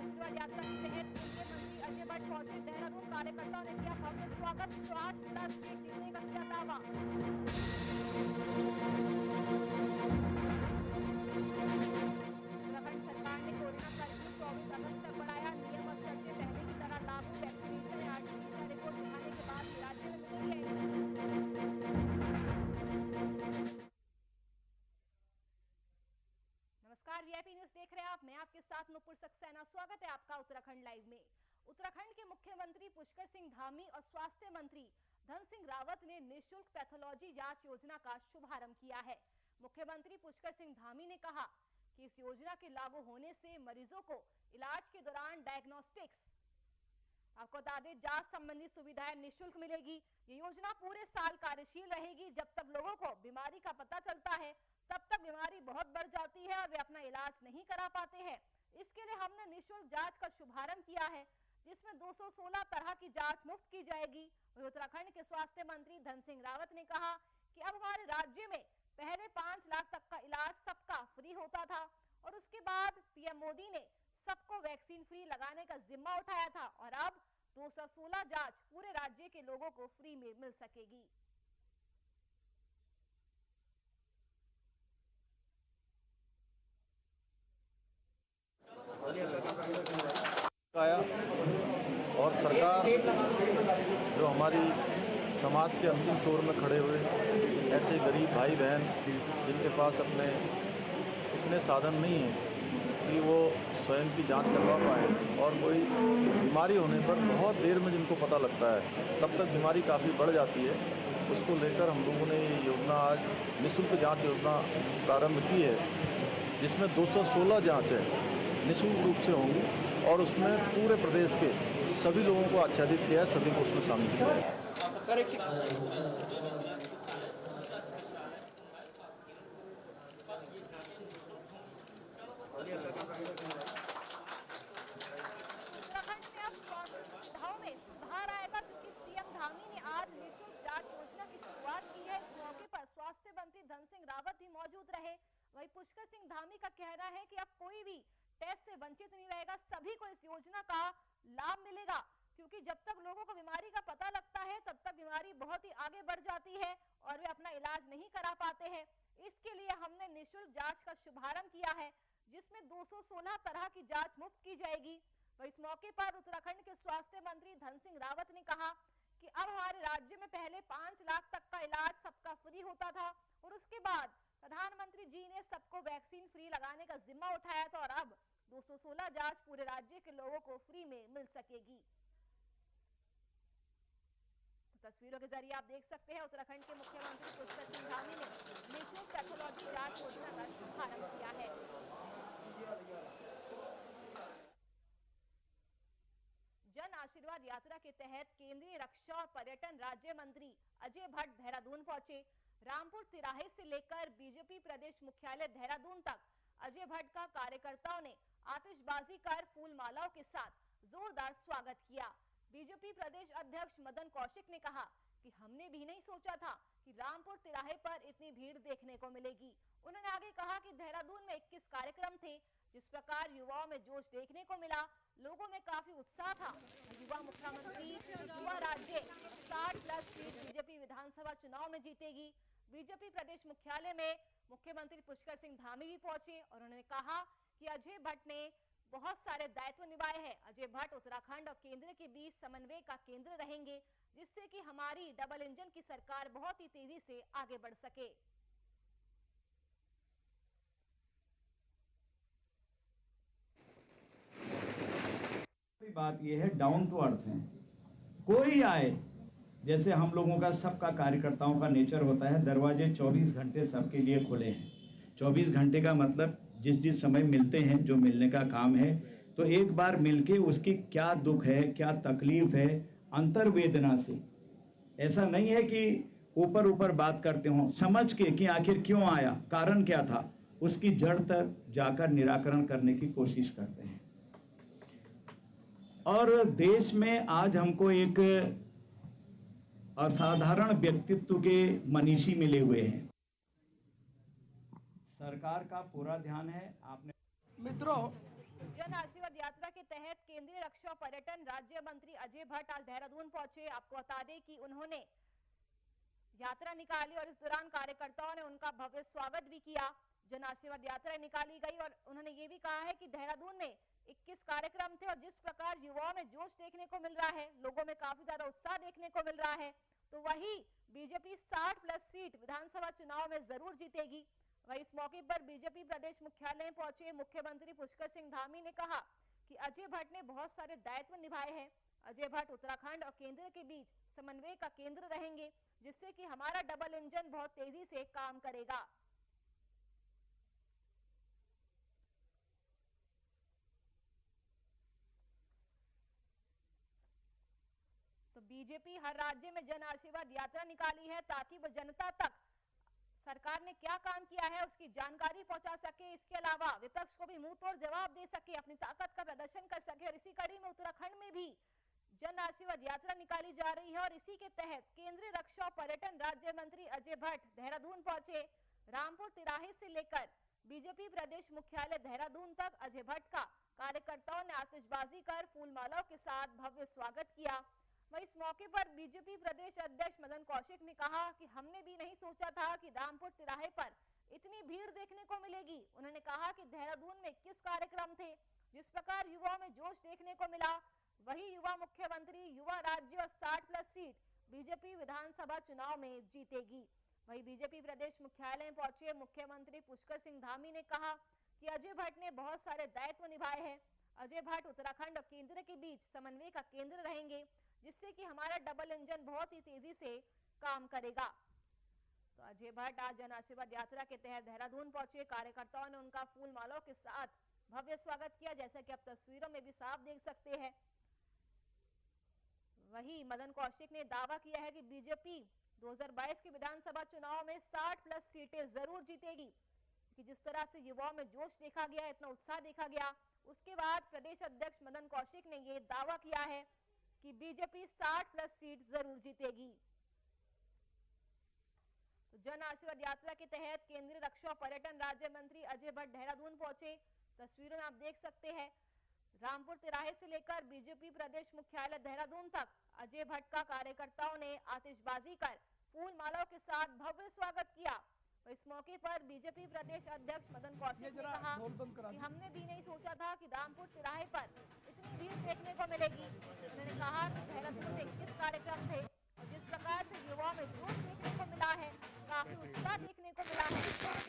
आशीर्वाद यात्रा के तहत केंद्रीय मंत्री अजय भट्ट पहुंचे देहरादून। कार्यकर्ताओं ने किया भव्य स्वागत। 60+ सीट जीतने का किया दावा। उत्तराखंड सरकार ने कोरोना कर्फ्यू 24 अगस्त तक बढ़ाया। नियम और शर्तें पहले की तरह लागू। वैक्सीनेशन या आरटी-पीसीआर रिपोर्ट दिखाने के बाद ही राज्य में मिलेगी एंट्री। नमस्कार, वीआईपी न्यूज देख रहे हैं आप। मैं आपके साथ नुपुर सक्सेना। स्वागत है आपका उत्तराखंड लाइव में। उत्तराखंड के मुख्यमंत्री पुष्कर सिंह धामी और स्वास्थ्य मंत्री धन सिंह रावत ने निःशुल्क पैथोलॉजी जांच योजना का शुभारंभ किया है। मुख्यमंत्री पुष्कर सिंह धामी ने कहा कि इस योजना के लागू होने से मरीजों को इलाज के दौरान डायग्नोस्टिक्स, आपको बता दें, जांच संबंधी सुविधाएं निःशुल्क मिलेगी। ये योजना पूरे साल कार्यशील रहेगी। जब तक लोगों को बीमारी का पता चलता है तब तक बीमारी बहुत बढ़ जाती है और वे अपना इलाज नहीं करा पाते हैं। इसके लिए हमने निःशुल्क जांच का शुभारंभ किया है, जिसमें 216 तरह की जांच मुफ्त की जाएगी। वहीं उत्तराखंड के स्वास्थ्य मंत्री धन सिंह रावत ने कहा कि अब हमारे राज्य में पहले 5 लाख तक का इलाज सबका फ्री होता था और उसके बाद पीएम मोदी ने सबको वैक्सीन फ्री लगाने का जिम्मा उठाया था और अब 216 जांच पूरे राज्य के लोगों को फ्री में मिल सकेगी। आया और सरकार जो हमारी समाज के अंतिम छोर में खड़े हुए ऐसे गरीब भाई बहन जिनके पास अपने इतने साधन नहीं हैं कि वो स्वयं की जांच करवा पाएँ और कोई बीमारी होने पर बहुत देर में जिनको पता लगता है तब तक बीमारी काफ़ी बढ़ जाती है, उसको लेकर हम लोगों ने ये योजना आज निःशुल्क जांच योजना प्रारंभ की है, जिसमें 216 जाँच है निःशुल्क रूप से होंगी और उसमें पूरे प्रदेश के सभी लोगों को आच्छादित किया है, सभी को उसमें शामिल किया है। उत्तराखंड में अब स्वास्थ्य सुविधाओं में सुधार आएगा क्योंकि सीएम धामी ने आज निःशुल्क जांच योजना की शुरुआत की है। इस मौके पर स्वास्थ्य मंत्री धन सिंह रावत भी मौजूद रहे। वहीं पुष्कर सिंह धामी का कहना है कि अब कोई भी टेस्ट से वंचित नहीं रहेगा, सभी को इस योजना का लाभ मिलेगा क्योंकि जब तक लोगों को बीमारी का पता लगता है तब तक बीमारी बहुत ही आगे बढ़ जाती है और वे अपना इलाज नहीं करा पाते हैं। इसके लिए हमने निःशुल्क जांच का शुभारंभ किया है, जिसमें 216 तरह की जांच मुफ्त की जाएगी। वह इस मौके पर उत्तराखंड के स्वास्थ्य मंत्री धन सिंह रावत ने कहा कि अब हमारे राज्य में पहले 5 लाख तक का इलाज सबका फ्री होता था और उसके बाद प्रधानमंत्री जी ने सबको वैक्सीन फ्री लगाने का जिम्मा उठाया था और अब 216 जांच पूरे राज्य के लोगों को फ्री में मिल सकेगी। तो तस्वीरों के जरिए आप देख सकते हैं उत्तराखंड के मुख्यमंत्री पुष्कर सिंह धामी ने निःशुल्क पैथोलॉजी जांच योजना का शुभारंभ किया है। जन आशीर्वाद यात्रा के तहत केंद्रीय रक्षा और पर्यटन राज्य मंत्री अजय भट्ट देहरादून पहुंचे। रामपुर तिराहे से लेकर बीजेपी प्रदेश मुख्यालय देहरादून तक अजय भट्ट का कार्यकर्ताओं ने आतिशबाजी कर फूल मालाओं के साथ जोरदार स्वागत किया। बीजेपी प्रदेश अध्यक्ष मदन कौशिक ने कहा कि हमने भी नहीं सोचा था कि रामपुर तिराहे पर इतनी भीड़ देखने को मिलेगी। उन्होंने आगे कहा कि देहरादून में 21 कार्यक्रम थे। जिस प्रकार युवाओं में जोश देखने को मिला, लोगों में काफी उत्साह था। युवा मुख्यमंत्री युवा राज्य 60+ सीट बीजेपी विधानसभा चुनाव में जीतेगी। बीजेपी प्रदेश मुख्यालय में मुख्यमंत्री पुष्कर सिंह धामी भी पहुंचे और उन्होंने कहा कि अजय भट्ट ने बहुत सारे दायित्व निभाए हैं। अजय भट्ट उत्तराखंड और केंद्र के बीच समन्वय का केंद्र रहेंगे, जिससे कि हमारी डबल इंजन की सरकार बहुत ही तेजी से आगे बढ़ सके। बात यह है, डाउन टू अर्थ है। कोई आए, जैसे हम लोगों का सबका कार्यकर्ताओं का नेचर होता है, दरवाजे 24 घंटे सबके लिए खुले हैं। 24 घंटे का मतलब जिस समय मिलते हैं, जो मिलने का काम है, तो एक बार मिलके उसकी क्या दुख है, क्या तकलीफ है, अंतर्वेदना से, ऐसा नहीं है कि ऊपर ऊपर बात करते हो, समझ के कि आखिर क्यों आया, कारण क्या था, उसकी जड़ तक जाकर निराकरण करने की कोशिश करते हैं। और देश में आज हमको एक असाधारण व्यक्तित्व के मनीषी मिले हुए हैं। सरकार का पूरा ध्यान है। आपने मित्रों, जन आशीर्वाद यात्रा के तहत और पर्यटन राज्य मंत्री अजय भट्ट आज देहरादून पहुंचे। आपको बता दें कि उन्होंने यात्रा निकाली और इस दौरान कार्यकर्ताओं ने उनका भव्य स्वागत भी किया। जन आशीर्वाद यात्रा निकाली गई और उन्होंने ये भी कहा है कि देहरादून में 21 कार्यक्रम थे और जिस प्रकार युवाओं में जोश देखने को मिल रहा है, लोगों में काफी ज्यादा उत्साह देखने को मिल रहा है, तो वही बीजेपी 60+ सीट विधानसभा चुनाव में जरूर जीतेगी। वही इस मौके पर बीजेपी प्रदेश मुख्यालय पहुंचे मुख्यमंत्री पुष्कर सिंह धामी ने कहा कि अजय भट्ट ने बहुत सारे दायित्व निभाए हैं। अजय भट्ट उत्तराखंड और केंद्र के बीच समन्वय का केंद्र रहेंगे, जिससे कि हमारा डबल इंजन बहुत तेजी से काम करेगा। तो बीजेपी हर राज्य में जन आशीर्वाद यात्रा निकाली है ताकि वो जनता तक सरकार ने क्या काम किया है उसकी जानकारी पहुंचा सके। इसके अलावा विपक्ष को भी मुंह तोड़ जवाब दे सके, अपनी ताकत का प्रदर्शन कर सके। और इसी कड़ी में उत्तराखंड में भी जन आशीर्वाद यात्रा निकाली जा रही है और इसी के तहत केंद्रीय रक्षा और पर्यटन राज्य मंत्री अजय भट्ट देहरादून पहुंचे। रामपुर तिराहे से लेकर बीजेपी प्रदेश मुख्यालय देहरादून तक अजय भट्ट का कार्यकर्ताओं ने आतिशबाजी कर फूलमालाओं के साथ भव्य स्वागत किया। वहीं इस मौके पर बीजेपी प्रदेश अध्यक्ष मदन कौशिक ने कहा कि हमने भी नहीं सोचा था कि रामपुर तिराहे पर इतनी भीड़ देखने को मिलेगी। उन्होंने कहा कि देहरादून में 21 कार्यक्रम थे, जिस प्रकार युवाओं में जोश देखने को मिला, वही युवा मुख्यमंत्री युवा राज्य और 60+ सीट बीजेपी विधानसभा चुनाव में जीतेगी। वही बीजेपी प्रदेश मुख्यालय पहुंचे मुख्यमंत्री पुष्कर सिंह धामी ने कहा कि अजय भट्ट ने बहुत सारे दायित्व निभाए हैं। अजय भट्ट उत्तराखंड और केंद्र के बीच समन्वय का केंद्र रहेंगे, जिससे कि हमारा डबल इंजन बहुत ही तेजी से काम करेगा। तो अजय भट्ट आज जन आशीर्वाद यात्रा के तहत देहरादून पहुंचे। कार्यकर्ताओं ने उनका फूल मालाओं के साथ भव्य स्वागत किया, जैसा कि आप तस्वीरों में भी साफ देख सकते हैं। वही मदन कौशिक ने दावा किया है कि बीजेपी 2022 के विधानसभा चुनाव में 60+ सीटें जरूर जीतेगी, कि जिस तरह से युवाओं में जोश देखा गया, इतना उत्साह देखा गया, उसके बाद प्रदेश अध्यक्ष मदन कौशिक ने यह दावा किया है कि बीजेपी 60+ सीट जरूर जीतेगी। तो जन आशीर्वाद यात्रा के तहत केंद्रीय रक्षा और पर्यटन राज्य मंत्री अजय भट्ट देहरादून पहुंचे। तस्वीरों में आप देख सकते हैं रामपुर तिराहे से लेकर बीजेपी प्रदेश मुख्यालय देहरादून तक अजय भट्ट का कार्यकर्ताओं ने आतिशबाजी कर फूल मालाओं के साथ भव्य स्वागत किया। तो इस मौके पर बीजेपी प्रदेश अध्यक्ष मदन कौशिक ने कहा कि हमने भी नहीं सोचा था कि रामपुर तिराहे पर इतनी भीड़ देखने को मिलेगी। उन्होंने कहा कि देहरादून में 21 कार्यक्रम थे और जिस प्रकार से युवाओं में जोश देखने को मिला है, काफी उत्साह देखने को मिला है,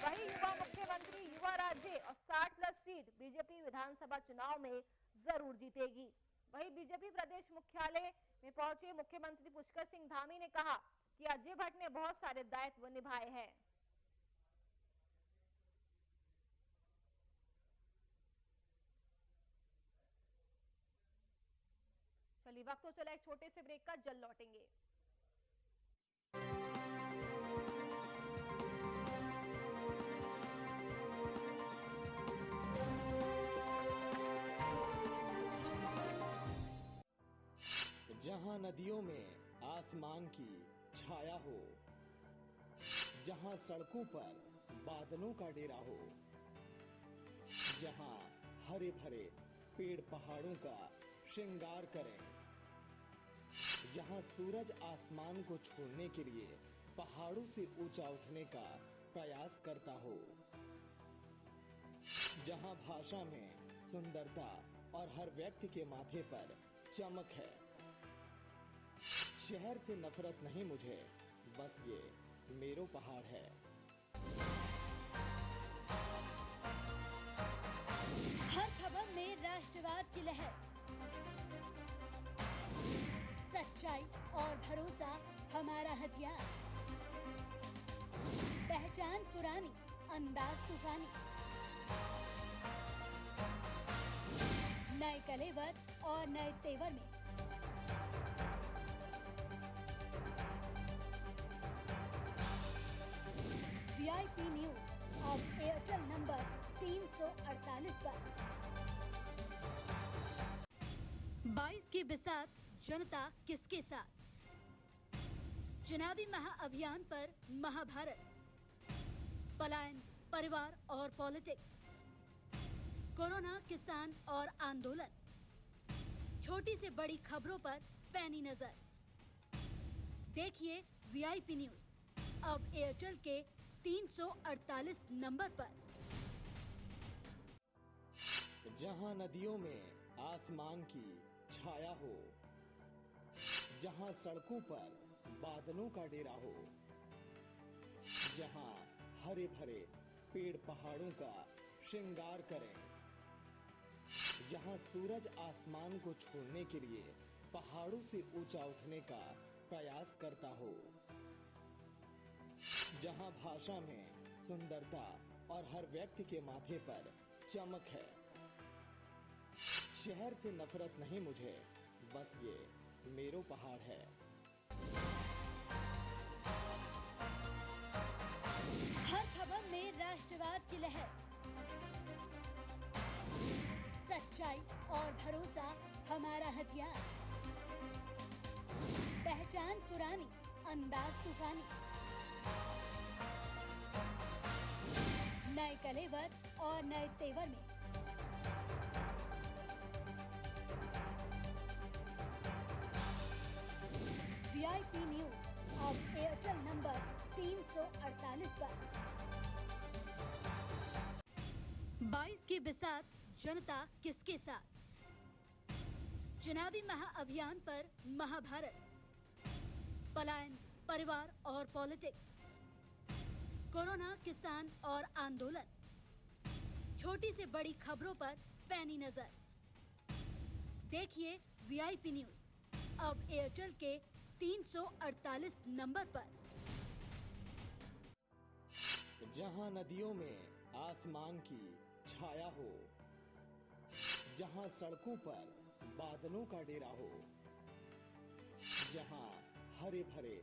वही युवा मुख्यमंत्री युवा राज्य और 60+ सीट बीजेपी विधानसभा चुनाव में जरूर जीतेगी। वही बीजेपी प्रदेश मुख्यालय में पहुंचे मुख्यमंत्री पुष्कर सिंह धामी ने कहा कि अजय भट्ट ने बहुत सारे दायित्व निभाए हैं। चलिए वक्त तो चला एक छोटे से ब्रेक का, जल्द लौटेंगे। जहां नदियों में आसमान की छाया हो, जहां सड़कों पर बादलों का डेरा हो, जहां हरे भरे पेड़ पहाड़ों का श्रृंगार करें, जहां सूरज आसमान को छोड़ने के लिए पहाड़ों से ऊंचा उठने का प्रयास करता हो, जहां भाषा में सुंदरता और हर व्यक्ति के माथे पर चमक है। शहर से नफरत नहीं मुझे, बस ये मेरो पहाड़ है। हर खबर में राष्ट्रवाद की लहर, सच्चाई और भरोसा हमारा हथियार, पहचान पुरानी, अंदाज तूफानी, नए कलेवर और नए तेवर में। VIP न्यूज अब एयरटेल नंबर 348 पर। 22 की बिसात, जनता किसके साथ? चुनावी महाअभियान पर महाभारत, पलायन, परिवार और पॉलिटिक्स, कोरोना, किसान और आंदोलन, छोटी से बड़ी खबरों पर पैनी नजर। देखिए वीआईपी न्यूज अब एयरटेल के 348 नंबर पर। जहां नदियों में आसमान की छाया हो, जहां सड़कों पर बादलों का डेरा हो, जहां हरे भरे पेड़ पहाड़ों का श्रृंगार करें, जहां सूरज आसमान को छोड़ने के लिए पहाड़ों से ऊंचा उठने का प्रयास करता हो, जहां भाषा में सुंदरता और हर व्यक्ति के माथे पर चमक है। शहर से नफरत नहीं मुझे, बस ये मेरो पहाड़ है। हर खबर में राष्ट्रवाद की लहर, सच्चाई और भरोसा हमारा हथियार। पहचान पुरानी, अंदाज तूफानी, नए कलेवर और नए तेवर में। वीआईपी न्यूज अब एयरटेल नंबर 348 पर। 22 की बिसात, जनता किसके साथ? चुनावी महाअभियान पर महाभारत, पलायन, परिवार और पॉलिटिक्स, कोरोना, किसान और आंदोलन, छोटी से बड़ी खबरों पर पैनी नजर। देखिए वीआईपी न्यूज अब एयरटेल के 348 नंबर पर। जहां नदियों में आसमान की छाया हो, जहां सड़कों पर बादलों का डेरा हो, जहां हरे भरे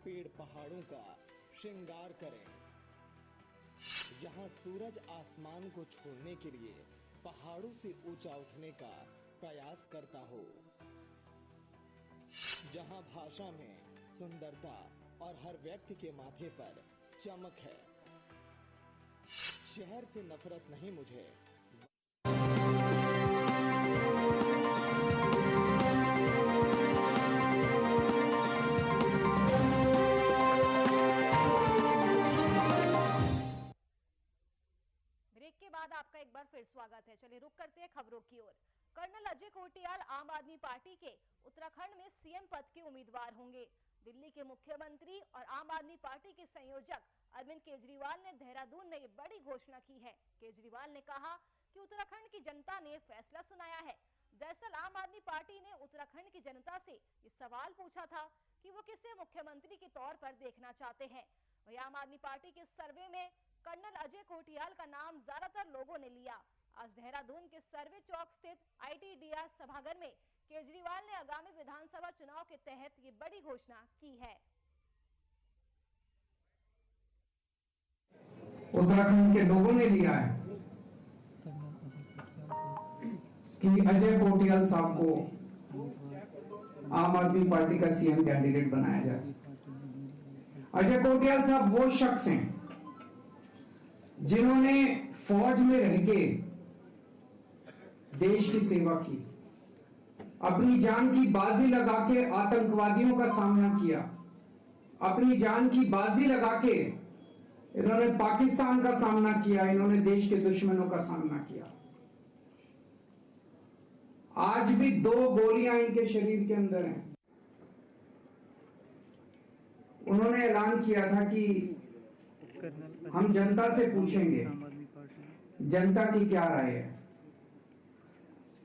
पेड़ पहाड़ों का श्रृंगार करें, जहां सूरज आसमान को छोड़ने के लिए पहाड़ों से ऊंचा उठने का प्रयास करता हो, जहां भाषा में सुंदरता और हर व्यक्ति के माथे पर चमक है। शहर से नफरत नहीं मुझे। ब्रेक के बाद आपका एक बार फिर स्वागत है। चलिए रुक करते हैं खबरों की ओर। कर्नल अजय कोटियाल आम आदमी पार्टी के उत्तराखंड में सीएम पद के उम्मीदवार होंगे। दिल्ली के मुख्यमंत्री और आम आदमी पार्टी के संयोजक अरविंद केजरीवाल ने देहरादून में ये बड़ी घोषणा की है। केजरीवाल ने कहा कि उत्तराखंड की जनता ने फैसला सुनाया है। दरअसल आम आदमी पार्टी ने उत्तराखंड की जनता से ये सवाल पूछा था कि वो किसे मुख्यमंत्री के तौर पर देखना चाहते हैं। वहीं आम आदमी पार्टी के सर्वे में कर्नल अजय कोटियाल का नाम ज्यादातर लोगों ने लिया। आज देहरादून के सर्वे चौक स्थित ITDR सभागार में केजरीवाल ने आगामी विधानसभा चुनाव के तहत ये बड़ी घोषणा की है। उत्तराखंड के लोगों ने लिया है कि अजय कोटियाल साहब को आम आदमी पार्टी का सीएम कैंडिडेट बनाया जाए। अजय कोटियाल साहब वो शख्स हैं जिन्होंने फौज में रह के देश की सेवा की, अपनी जान की बाजी लगा के आतंकवादियों का सामना किया, अपनी जान की बाजी लगा के इन्होंने पाकिस्तान का सामना किया, इन्होंने देश के दुश्मनों का सामना किया। आज भी 2 गोलियां इनके शरीर के अंदर हैं। उन्होंने ऐलान किया था कि हम जनता से पूछेंगे जनता की क्या राय है।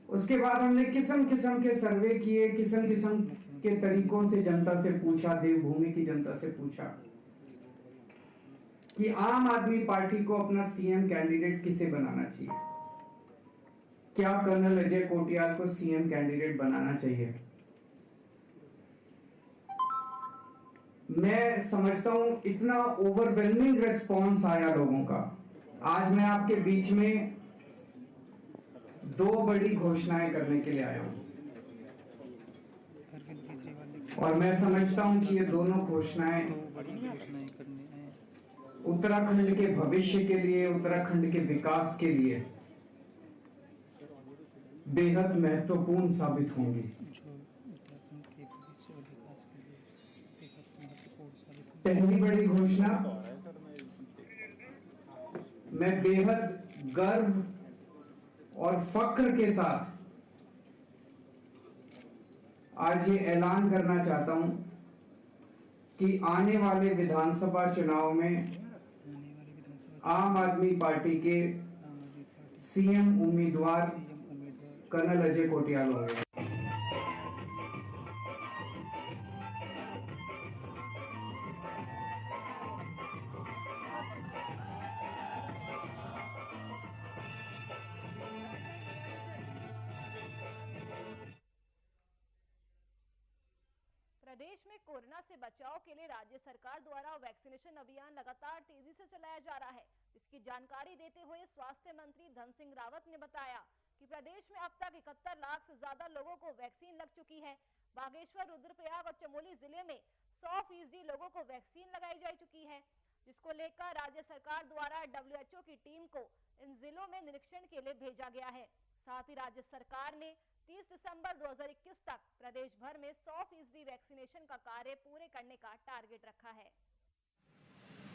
उसके बाद हमने किस्म किस्म के सर्वे किए, किस्म किस्म के तरीकों से जनता से पूछा, देवभूमि की जनता से पूछा कि आम आदमी पार्टी को अपना सीएम कैंडिडेट किसे बनाना चाहिए। क्या कर्नल अजय कोटियाल को सीएम कैंडिडेट बनाना चाहिए? मैं समझता हूं इतना ओवरवेलमिंग रिस्पॉन्स आया लोगों का। आज मैं आपके बीच में 2 बड़ी घोषणाएं करने के लिए आया हूं और मैं समझता हूं कि ये दोनों घोषणाएं उत्तराखंड के भविष्य के लिए, उत्तराखंड के विकास के लिए बेहद महत्वपूर्ण साबित होंगी। पहली बड़ी घोषणा, मैं बेहद गर्व और फख्र के साथ आज ये ऐलान करना चाहता हूं कि आने वाले विधानसभा चुनाव में आम आदमी पार्टी के सीएम उम्मीदवार कर्नल अजय कोटियाल होंगे। प्रदेश में कोरोना से बचाव के लिए राज्य सरकार द्वारा वैक्सीनेशन अभियान लगातार तेजी से चलाया जा रहा है। इसकी जानकारी देते हुए स्वास्थ्य मंत्री धन सिंह रावत ने बताया कि प्रदेश में अब तक 71 लाख से ज्यादा लोगों को वैक्सीन लग चुकी है। बागेश्वर, रुद्रप्रयाग और चमोली जिले में 100% लोगों को वैक्सीन लगाई जा चुकी है, जिसको लेकर राज्य सरकार द्वारा WHO की टीम को इन जिलों में निरीक्षण के लिए भेजा गया है। साथ ही राज्य सरकार ने 30 दिसंबर 2021 तक प्रदेश भर में 100% वैक्सीनेशन का कार्य पूरे करने का टारगेट रखा है।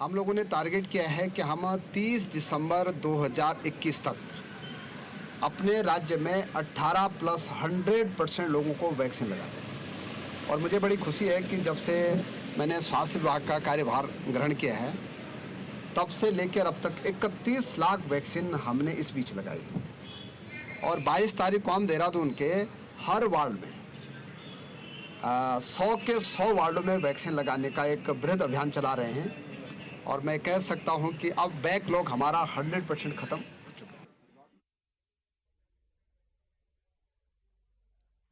हम लोगों ने टारगेट किया है कि हम 30 दिसंबर 2021 तक अपने राज्य में 18+100% लोगों को वैक्सीन लगा दें। और मुझे बड़ी खुशी है कि जब से मैंने स्वास्थ्य विभाग का कार्यभार ग्रहण किया है तब से लेकर अब तक 31 लाख वैक्सीन हमने इस बीच लगाई। और 22 तारीख को हम देहरादून के हर वार्ड में 100 के 100 वार्डों में वैक्सीन लगाने का एक बृहद अभियान चला रहे हैं। और मैं कह सकता हूं कि अब बैकलॉग हमारा 100% खत्म हो चुका है।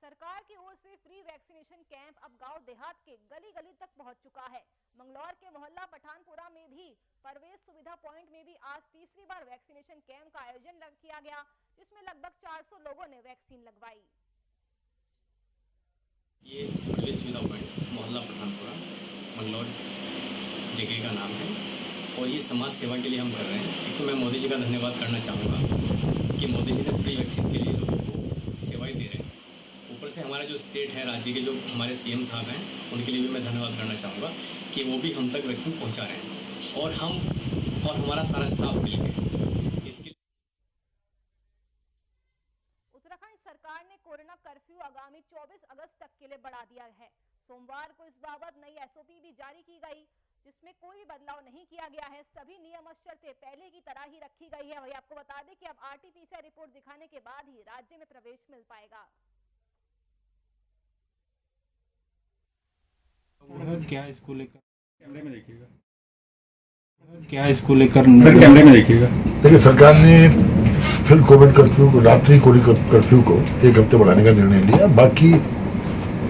सरकार की ओर से फ्री वैक्सीनेशन कैंप अब गांव देहात के गली गली तक पहुंच चुका है। मंगलौर के मोहल्ला पठानपुरा में भी प्रवेश सुविधा पॉइंट में भी आज तीसरी बार वैक्सीनेशन कैंप का आयोजन किया गया, जिसमें लगभग 400 लोगों ने वैक्सीन लगवाई। ये प्रवेश सुविधा पॉइंट मोहल्ला पठानपुरा मंगलौर जगह का नाम है और ये समाज सेवा के लिए हम कर रहे हैं। एक तो मैं मोदी जी का धन्यवाद करना चाहूँगा कि मोदी जी ने फ्री वैक्सीन के लिए लोगों को सेवाएं दे रहे हैं। ऊपर से हमारा जो स्टेट है, राज्य के जो हमारे सीएम साहब हैं, उनके लिए भी मैं धन्यवाद करना चाहूँगा कि वो भी हम तक वैक्सीन पहुँचा रहे हैं और हम और हमारा सारा स्टाफ मिलकर इसके। उत्तराखंड सरकार ने कोरोना कर्फ्यू आगामी 24 अगस्त तक के लिए बढ़ा दिया है। सोमवार को इस बाबत नई SOP भी जारी की गई, जिसमें कोई भी बदलाव नहीं किया गया है। सभी नियम और शर्तें पहले की तरह ही रखी गई है। वही आपको बता दें कि अब RT-PCR रिपोर्ट दिखाने के बाद ही राज्य में प्रवेश मिल पाएगा। क्या इसको लेकर कैमरे में देखिएगा, क्या इसको लेकर कैमरे में देखिएगा। देखिए, सरकार ने फिर कोविड कर्फ्यू को, रात्रि कोविड कर्फ्यू को 1 हफ्ते बढ़ाने का निर्णय लिया। बाकी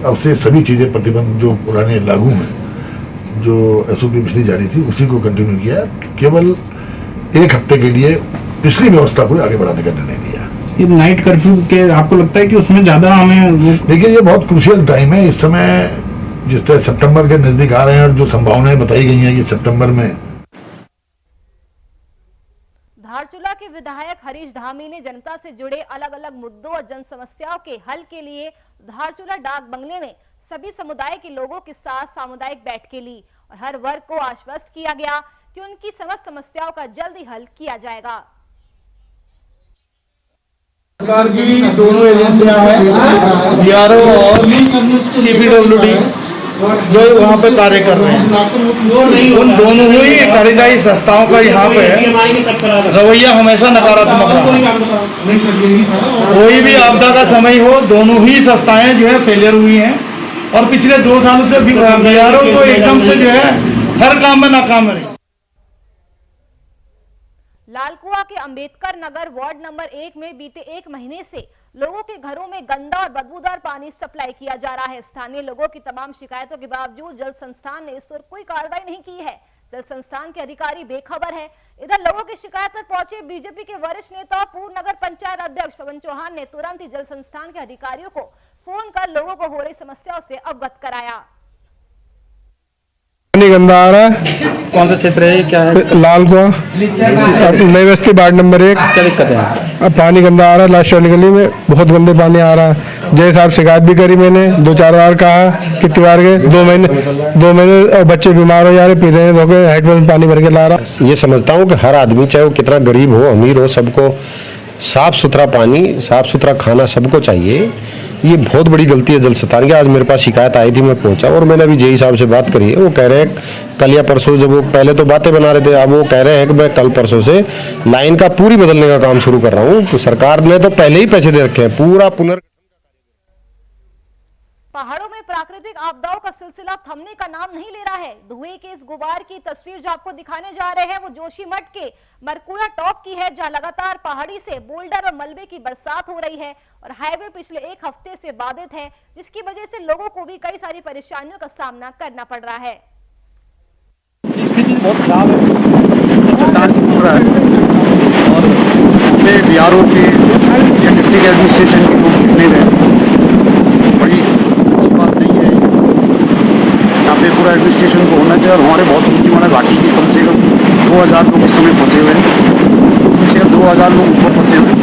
अब से सभी चीज़ें, प्रतिबंध जो पुराने लागू हैं, जो SOP पिछली जारी थी, उसी को कंटिन्यू किया। केवल 1 हफ्ते के लिए पिछली व्यवस्था को आगे बढ़ाने का निर्णय लिया। ये नाइट कर्फ्यू के आपको लगता है कि उसमें ज़्यादा हमें, देखिए, ये बहुत क्रूशियल टाइम है इस समय। जिस तरह सितंबर के नजदीक आ रहे हैं और जो संभावनाएं बताई गई हैं कि सितंबर में। धारचूला के विधायक हरीश धामी ने जनता से जुड़े अलग अलग मुद्दों और जन समस्याओं के हल के लिए धारचूला डाक बंगले में सभी समुदाय के लोगों के साथ सामुदायिक बैठकें ली और हर वर्ग को आश्वस्त किया गया कि उनकी समस्त समस्याओं का जल्द ही हल किया जाएगा। सरकार की दोनों एजेंसियां हैं, BRO और CPWD, जो वहाँ पे कार्य कर रहे हैं। उन दोनों ही कार्यदायी संस्थाओं का यहाँ पे रवैया हमेशा नकारात्मक रहा। कोई भी आपदा का समय हो, दोनों ही संस्थाएं जो है फेलियर हुई हैं और पिछले 2 सालों से BRO तो एकदम से जो है हर काम में नाकाम रही। लालकुआ के अंबेडकर नगर वार्ड नंबर 1 में बीते 1 महीने से लोगों के घरों में गंदा और बदबूदार पानी सप्लाई किया जा रहा है। स्थानीय लोगों की तमाम शिकायतों के बावजूद जल संस्थान ने इस ओर कोई कार्रवाई नहीं की है। जल संस्थान के अधिकारी बेखबर है। इधर लोगों की शिकायत पर पहुंचे बीजेपी के वरिष्ठ नेता और पूर्व नगर पंचायत अध्यक्ष पवन चौहान ने तुरंत ही जल संस्थान के अधिकारियों को फोन कर लोगों को हो रही समस्याओं से अवगत कराया। पानी गंदा आ रहा है। कौन सा क्षेत्र है, क्या है? लालकुआ, नई बस्ती वार्ड नंबर 1। क्या दिक्कत है? अब पानी गंदा आ रहा है, लास्ट वाली गली में बहुत गंदे पानी आ रहा है। जय साहब शिकायत भी करी मैंने, 2-4 बार कहा, कितनी बार गए, 2 महीने और बच्चे बीमार हो जा रहे, पी रहे धोखे, हेडपंप में पानी भर के ला रहा। ये समझता हूँ कि हर आदमी चाहे वो कितना गरीब हो अमीर हो, सबको साफ सुथरा पानी, साफ सुथरा खाना सबको चाहिए। ये बहुत बड़ी गलती है जल संस्थान की। आज मेरे पास शिकायत आई थी, मैं पहुंचा और मैंने अभी जेई साहब से बात करी है। वो कह रहे हैं कल या परसों, जब वो पहले तो बातें बना रहे थे, अब वो कह रहे हैं कि मैं कल परसों से लाइन का पूरी बदलने का काम शुरू कर रहा हूँ। तो सरकार ने तो पहले ही पैसे दे रखे हैं, पूरा पहाड़ों में प्राकृतिक आपदाओं का सिलसिला थमने का नाम नहीं ले रहा है। धुएं के इस गुबार की तस्वीर जो आपको दिखाने जा रहे हैं वो जोशीमठ के मरकुड़ा टॉप की है, जहां लगातार पहाड़ी से बोल्डर और मलबे की बरसात हो रही है और हाईवे पिछले 1 हफ्ते से बाधित है, जिसकी वजह से लोगों को भी कई सारी परेशानियों का सामना करना पड़ रहा है। स्थिति बहुत खराब है, चट्टान टूट रहा है और बीआरओ के डिस्ट्रिक्ट एडमिनिस्ट्रेशन के लोग जितने में बड़ी अच्छी बात नहीं है। यहाँ पे पूरा एडमिनिस्ट्रेशन को होना चाहिए और हमारे बहुत नीचे वाला घाटी के कम से कम 2000 लोग इस समय फंसे हुए हैं, कम से कम 2000 लोग ऊपर फंसे हुए हैं।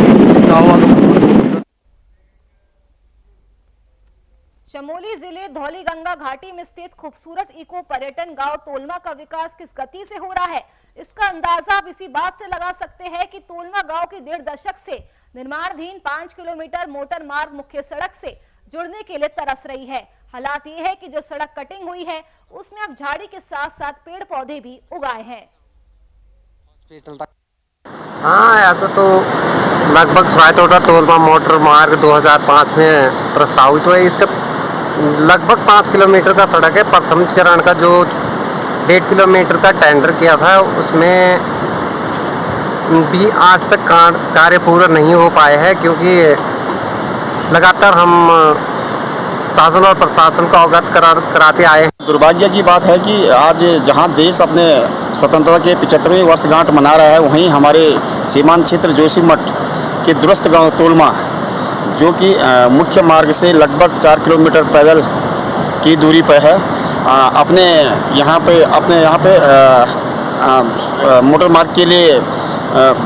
चमोली जिले धौलीगंगा घाटी में स्थित खूबसूरत इको पर्यटन गांव तोलमा का विकास किस गति से हो रहा है, इसका अंदाजा आप इसी बात से लगा सकते हैं कि तोलमा गांव की 1.5 दशक से निर्माणाधीन 5 किलोमीटर मोटर मार्ग मुख्य सड़क से जुड़ने के लिए तरस रही है। हालात ये है कि जो सड़क कटिंग हुई है उसमें अब झाड़ी के साथ साथ पेड़ पौधे भी उगाए हैं। हाँ, ऐसा तो लगभग स्वायत्तता तोलमा मोटर मार्ग 2005 में प्रस्तावित हुआ है। इसका लगभग 5 किलोमीटर का सड़क है। प्रथम चरण का जो 1.5 किलोमीटर का टेंडर किया था उसमें भी आज तक कार्य पूरा नहीं हो पाए हैं, क्योंकि लगातार हम शासन और प्रशासन को अवगत कराते आए हैं। दुर्भाग्य की बात है कि आज जहां देश अपने स्वतंत्रता के 75वें वर्षगांठ मना रहा है, वहीं हमारे सीमांत क्षेत्र जोशीमठ के दूरस्थ गांव तोलमा, जो कि मुख्य मार्ग से लगभग 4 किलोमीटर पैदल की दूरी पर है, अपने यहाँ पे मोटर मार्ग के लिए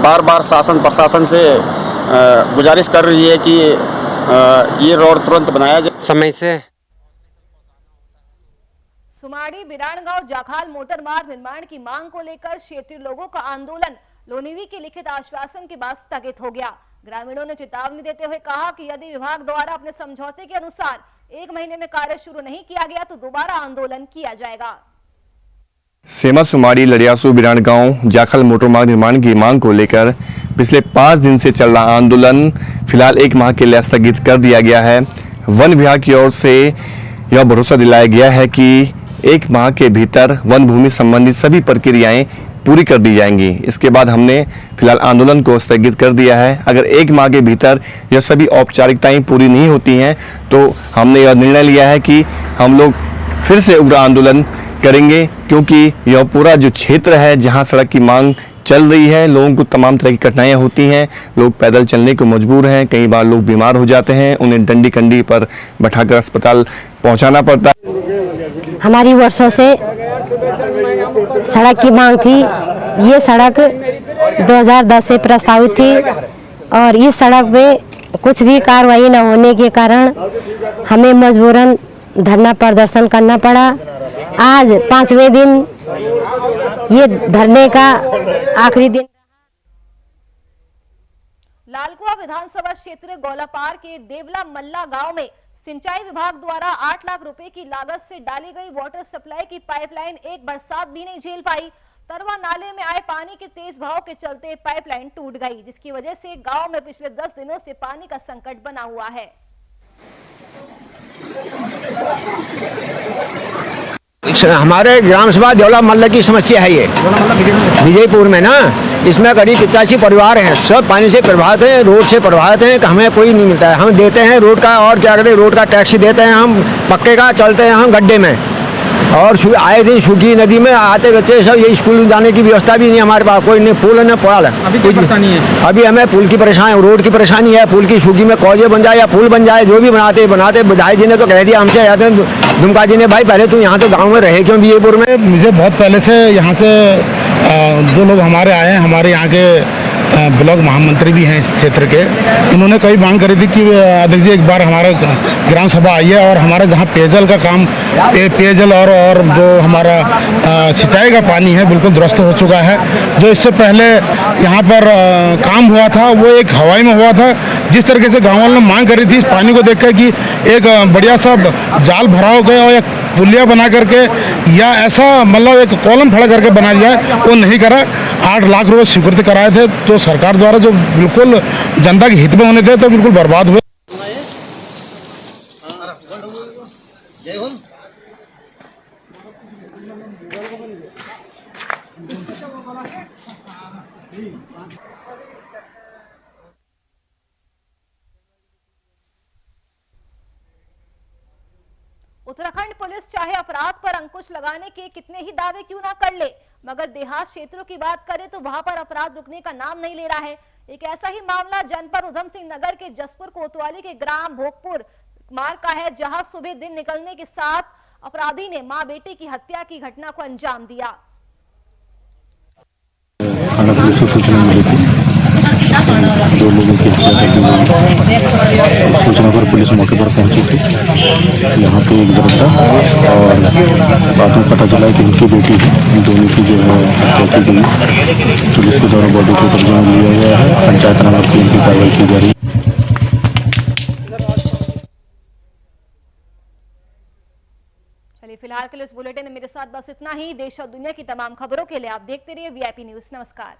बार बार शासन प्रशासन से गुजारिश कर रही है कि ये रोड तुरंत बनाया जाए समय से। सुमाड़ी बिराड़गांव जाखाल मोटर मार्ग निर्माण की मांग को लेकर क्षेत्रीय लोगों का आंदोलन लोनिवी के लिखित आश्वासन के बाद स्थगित हो गया। ग्रामीणों ने चेतावनी देते हुए कहा कि यदि विभाग द्वारा अपने समझौते के अनुसार 1 महीने में कार्य शुरू नहीं किया गया तो दोबारा आंदोलन किया जाएगा। सेमा सुमाड़ी लड़ियासू बिराड़गांव जाखल मोटर मार्ग निर्माण की मांग को लेकर पिछले 5 दिन से चल रहा आंदोलन फिलहाल 1 माह के लिए स्थगित कर दिया गया है। वन विभाग की ओर से यह भरोसा दिलाया गया है कि 1 माह के भीतर वन भूमि संबंधित सभी प्रक्रियाएं पूरी कर दी जाएंगी। इसके बाद हमने फिलहाल आंदोलन को स्थगित कर दिया है। अगर 1 माह के भीतर यह सभी औपचारिकताएं पूरी नहीं होती हैं तो हमने यह निर्णय लिया है कि हम लोग फिर से उग्र आंदोलन करेंगे, क्योंकि यह पूरा जो क्षेत्र है जहां सड़क की मांग चल रही है, लोगों को तमाम तरह की कठिनाइयां होती हैं, लोग पैदल चलने को मजबूर हैं, कई बार लोग बीमार हो जाते हैं, उन्हें डंडी कंडी पर बैठाकर अस्पताल पहुंचाना पड़ता है। हमारी वर्षों से सड़क की मांग थी। ये सड़क 2010 से प्रस्तावित थी और इस सड़क पे कुछ भी कार्रवाई न होने के कारण हमें मजबूरन धरना प्रदर्शन करना पड़ा। आज 5वें दिन ये धरने का आखिरी दिन। लालकुआ विधानसभा क्षेत्र गौलापार के देवला मल्ला गांव में सिंचाई विभाग द्वारा 8 लाख रुपए की लागत से डाली गई वाटर सप्लाई की पाइपलाइन एक बरसात भी नहीं झेल पाई। तरवा नाले में आए पानी के तेज बहाव के चलते पाइपलाइन टूट गई, जिसकी वजह से गांव में पिछले 10 दिनों से पानी का संकट बना हुआ है। हमारे ग्राम सभा देवला मल्ला की समस्या है ये विजयपुर में ना, इसमें करीब 85 परिवार हैं, सब पानी से प्रभावित हैं, रोड से प्रभावित हैं। हमें कोई नहीं मिलता है। हम देते हैं रोड का और क्या कहते हैं, रोड का टैक्स देते हैं, हम पक्के का चलते हैं हम गड्ढे में, और आए दिन सूखी नदी में आते बच्चे सब ये स्कूल जाने की व्यवस्था भी नहीं हमारे पास, कोई नहीं पुल न पड़ा है। अभी कोई परेशानी है? अभी हमें पुल की परेशानी, रोड की परेशानी है। पुल की सूखी में कौजे बन जाए या पुल बन जाए, जो भी बनाते विधायक जी ने तो कह दिया हमसे, जाते हैं दुमका जी ने, भाई पहले तू यहाँ तो गाँव में रहे क्यों विजयपुर में। मुझे बहुत पहले से यहाँ से जो लोग हमारे आए हैं, हमारे यहाँ के ब्लॉक महामंत्री भी हैं इस क्षेत्र के, इन्होंने कई मांग करी थी कि अध्यक्ष जी एक बार हमारा ग्राम सभा आइए और हमारा जहाँ पेयजल का काम पेयजल और जो हमारा सिंचाई का पानी है बिल्कुल दुरुस्त हो चुका है। जो इससे पहले यहाँ पर काम हुआ था वो एक हवाई में हुआ था। जिस तरीके से गाँव वालों ने मांग करी थी इस पानी को देखकर कि एक बढ़िया सा जाल भराव गया और एक पुलिया बना करके या ऐसा मतलब एक कॉलम खड़ा करके बना दिया है, वो नहीं करा। 8 लाख रुपए स्वीकृति कराए थे तो सरकार द्वारा जो बिल्कुल जनता के हित में होने थे तो बिल्कुल बर्बाद हुए। उत्तराखंड पुलिस चाहे अपराध पर अंकुश लगाने के कितने ही दावे क्यों ना कर ले, मगर देहात क्षेत्रों की बात करें तो वहां पर अपराध रुकने का नाम नहीं ले रहा है। एक ऐसा ही मामला जनपद उधम सिंह नगर के जसपुर कोतवाली के ग्राम भोगपुर मार्ग का है, जहां सुबह दिन निकलने के साथ अपराधी ने मां बेटे की हत्या की घटना को अंजाम दिया। दो लोगों की हत्या कर दी गई। सूचना पर पुलिस मौके पर पहुंची थी। यहाँ पे एक लड़का और बाद में पता चला कि उनकी बेटी है, दोनों की जो है हत्या की गई। पुलिस के द्वारा बॉडी को कब्जे में लिया गया है। पंचायतनामा की कार्रवाई की जा रही है। चलिए फिलहाल के लिए इस बुलेटिन में मेरे साथ बस इतना ही। देश और दुनिया की तमाम खबरों के लिए आप देखते रहिए VIP न्यूज़। नमस्कार।